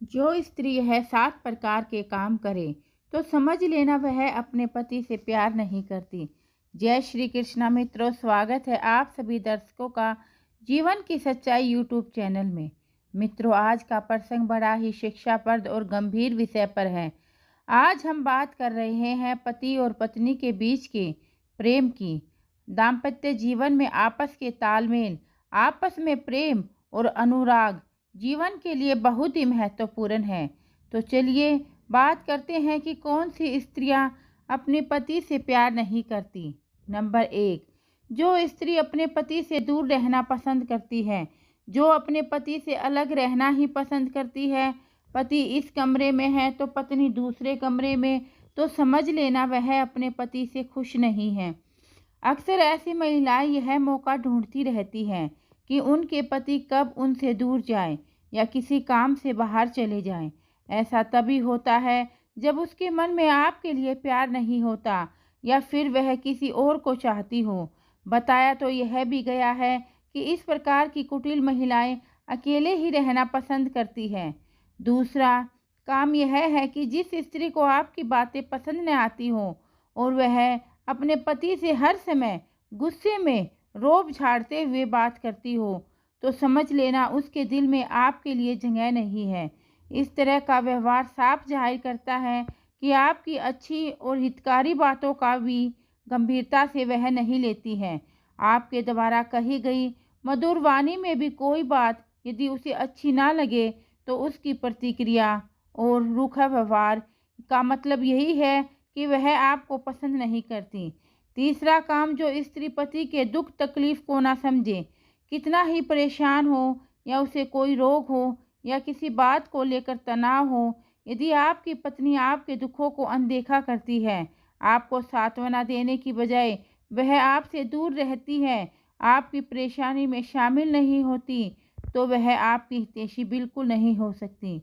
जो स्त्री यह 7 प्रकार के काम करे तो समझ लेना वह अपने पति से प्यार नहीं करती। जय श्री कृष्णा मित्रों, स्वागत है आप सभी दर्शकों का जीवन की सच्चाई यूट्यूब चैनल में। मित्रों, आज का प्रसंग बड़ा ही शिक्षाप्रद और गंभीर विषय पर है। आज हम बात कर रहे हैं पति और पत्नी के बीच के प्रेम की। दाम्पत्य जीवन में आपस के तालमेल, आपस में प्रेम और अनुराग जीवन के लिए बहुत ही महत्वपूर्ण है। तो चलिए बात करते हैं कि कौन सी स्त्रियां अपने पति से प्यार नहीं करती। नंबर 1, जो स्त्री अपने पति से दूर रहना पसंद करती है, जो अपने पति से अलग रहना ही पसंद करती है। पति इस कमरे में है तो पत्नी दूसरे कमरे में, तो समझ लेना वह अपने पति से खुश नहीं है। अक्सर ऐसी महिलाएं यह मौका ढूंढती रहती हैं कि उनके पति कब उनसे दूर जाएं या किसी काम से बाहर चले जाएं। ऐसा तभी होता है जब उसके मन में आपके लिए प्यार नहीं होता या फिर वह किसी और को चाहती हो। बताया तो यह भी गया है कि इस प्रकार की कुटिल महिलाएं अकेले ही रहना पसंद करती हैं। दूसरा काम यह है कि जिस स्त्री को आपकी बातें पसंद न आती हो और वह अपने पति से हर समय गुस्से में रोब झाड़ते हुए बात करती हो, तो समझ लेना उसके दिल में आपके लिए जगह नहीं है। इस तरह का व्यवहार साफ जाहिर करता है कि आपकी अच्छी और हितकारी बातों का भी गंभीरता से वह नहीं लेती है। आपके द्वारा कही गई मधुर वाणी में भी कोई बात यदि उसे अच्छी ना लगे तो उसकी प्रतिक्रिया और रूखा व्यवहार का मतलब यही है कि वह आपको पसंद नहीं करती। तीसरा काम, जो स्त्री पति के दुख तकलीफ को ना समझे, कितना ही परेशान हो या उसे कोई रोग हो या किसी बात को लेकर तनाव हो, यदि आपकी पत्नी आपके दुखों को अनदेखा करती है, आपको सांत्वना देने की बजाय वह आपसे दूर रहती है, आपकी परेशानी में शामिल नहीं होती, तो वह आपकी हितैषी बिल्कुल नहीं हो सकती।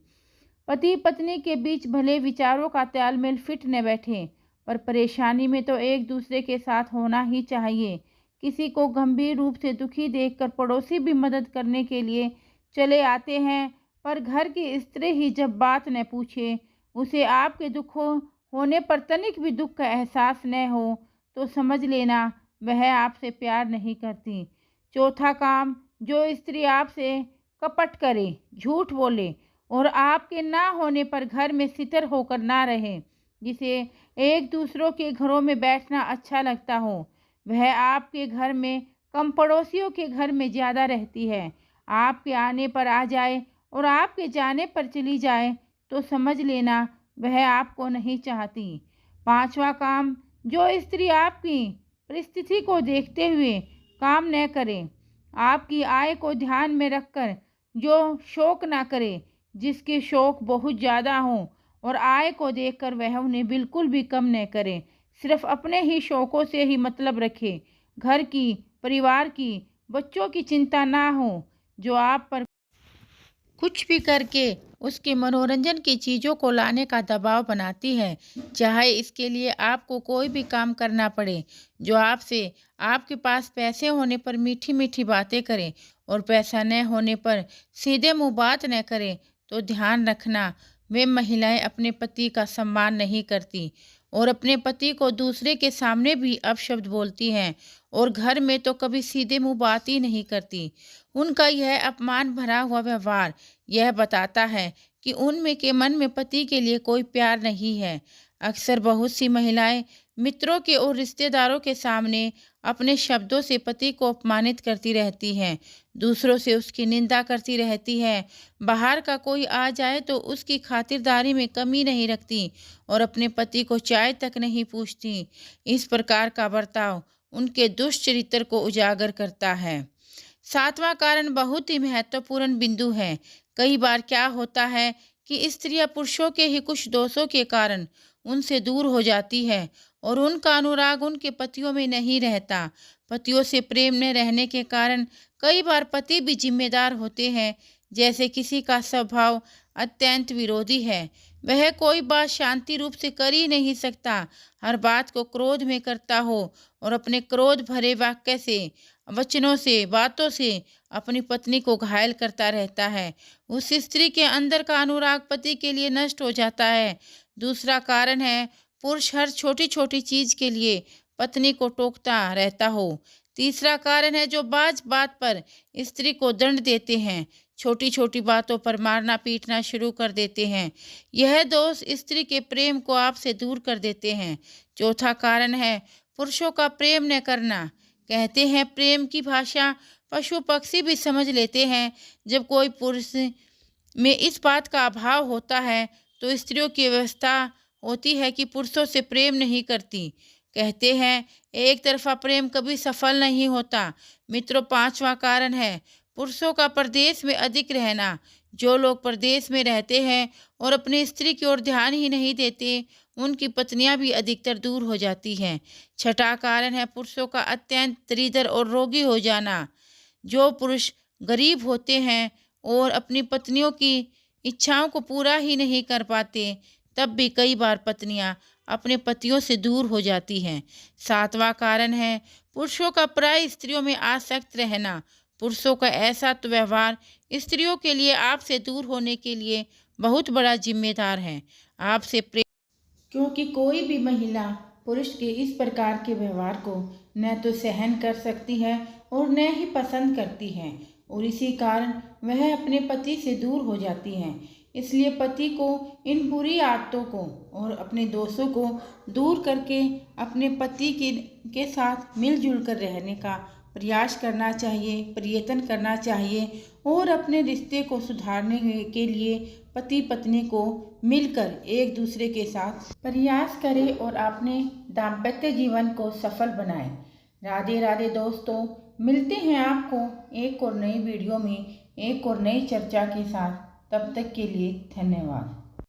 पति पत्नी के बीच भले विचारों का तालमेल फिट न बैठे, पर परेशानी में तो एक दूसरे के साथ होना ही चाहिए। किसी को गंभीर रूप से दुखी देखकर पड़ोसी भी मदद करने के लिए चले आते हैं, पर घर की स्त्री ही जब बात न पूछे, उसे आपके दुख होने पर तनिक भी दुख का एहसास न हो, तो समझ लेना वह आपसे प्यार नहीं करती। चौथा काम, जो स्त्री आपसे कपट करे, झूठ बोले और आपके ना होने पर घर में सितर होकर ना रहे, जिसे एक दूसरों के घरों में बैठना अच्छा लगता हो, वह आपके घर में कम पड़ोसियों के घर में ज़्यादा रहती है। आपके आने पर आ जाए और आपके जाने पर चली जाए, तो समझ लेना वह आपको नहीं चाहती। पांचवा काम, जो स्त्री आपकी परिस्थिति को देखते हुए काम न करे, आपकी आय को ध्यान में रखकर जो शौक ना करे, जिसके शौक बहुत ज़्यादा हों और आय को देखकर वह उन्हें बिल्कुल भी कम न करे, सिर्फ अपने ही शौक़ों से ही मतलब रखे, घर की, परिवार की, बच्चों की चिंता ना हो, जो आप पर कुछ भी करके उसके मनोरंजन की चीज़ों को लाने का दबाव बनाती है, चाहे इसके लिए आपको कोई भी काम करना पड़े, जो आपसे आपके पास पैसे होने पर मीठी मीठी बातें करे और पैसा न होने पर सीधे मुंह बात न करे, तो ध्यान रखना वे महिलाएं अपने पति का सम्मान नहीं करती और अपने पति को दूसरे के सामने भी अपशब्द बोलती हैं और घर में तो कभी सीधे मुंह बात ही नहीं करती। उनका यह अपमान भरा हुआ व्यवहार यह बताता है कि उनमें के मन में पति के लिए कोई प्यार नहीं है। अक्सर बहुत सी महिलाएं मित्रों के और रिश्तेदारों के सामने अपने शब्दों से पति को अपमानित करती रहती हैं, दूसरों से उसकी निंदा करती रहती है, बाहर का कोई आ जाए तो उसकी खातिरदारी में कमी नहीं रखती और अपने पति को चाय तक नहीं पूछती। इस प्रकार का बर्ताव उनके दुष्चरित्र को उजागर करता है। सातवां कारण बहुत ही महत्वपूर्ण बिंदु है। कई बार क्या होता है कि स्त्रियां पुरुषों के ही कुछ दोषों के कारण उनसे दूर हो जाती है और उनका अनुराग उनके पतियों में नहीं रहता। पतियों से प्रेम न रहने के कारण कई बार पति भी जिम्मेदार होते हैं। जैसे किसी का स्वभाव अत्यंत विरोधी है, वह कोई बात शांति रूप से कर ही नहीं सकता, हर बात को क्रोध में करता हो और अपने क्रोध भरे वाक्य से वचनों से, बातों से अपनी पत्नी को घायल करता रहता है। उस स्त्री के अंदर का अनुराग पति के लिए नष्ट हो जाता है। दूसरा कारण है पुरुष हर छोटी छोटी चीज के लिए पत्नी को टोकता रहता हो। तीसरा कारण है जो बात बात पर स्त्री को दंड देते हैं, छोटी छोटी बातों पर मारना पीटना शुरू कर देते हैं। यह दोष स्त्री के प्रेम को आपसे दूर कर देते हैं। चौथा कारण है पुरुषों का प्रेम न करना। कहते हैं प्रेम की भाषा पशु पक्षी भी समझ लेते हैं। जब कोई पुरुष में इस बात का अभाव होता है तो स्त्रियों की व्यवस्था होती है कि पुरुषों से प्रेम नहीं करती। कहते हैं एक तरफा प्रेम कभी सफल नहीं होता। मित्रों, पांचवा कारण है पुरुषों का परदेश में अधिक रहना। जो लोग परदेश में रहते हैं और अपनी स्त्री की ओर ध्यान ही नहीं देते, उनकी पत्नियां भी अधिकतर दूर हो जाती हैं। छठा कारण है पुरुषों का अत्यंत दरिद्र और रोगी हो जाना। जो पुरुष गरीब होते हैं और अपनी पत्नियों की इच्छाओं को पूरा ही नहीं कर पाते, तब भी कई बार पत्नियां अपने पतियों से दूर हो जाती हैं। सातवां कारण है पुरुषों का पराई स्त्रियों में आसक्त रहना। पुरुषों का ऐसा तो व्यवहार स्त्रियों के लिए आपसे दूर होने के लिए बहुत बड़ा जिम्मेदार है। आपसे प्रेम, क्योंकि कोई भी महिला पुरुष के इस प्रकार के व्यवहार को न तो सहन कर सकती है और न ही पसंद करती है, और इसी कारण वह अपने पति से दूर हो जाती हैं। इसलिए पति को इन बुरी आदतों को और अपने दोषों को दूर करके अपने पति के साथ मिलजुल कर रहने का प्रयास करना चाहिए, प्रयत्न करना चाहिए, और अपने रिश्ते को सुधारने के लिए पति पत्नी को मिलकर एक दूसरे के साथ प्रयास करें और अपने दाम्पत्य जीवन को सफल बनाएं। राधे राधे दोस्तों, मिलते हैं आपको एक और नई वीडियो में एक और नई चर्चा के साथ। तब तक के लिए धन्यवाद।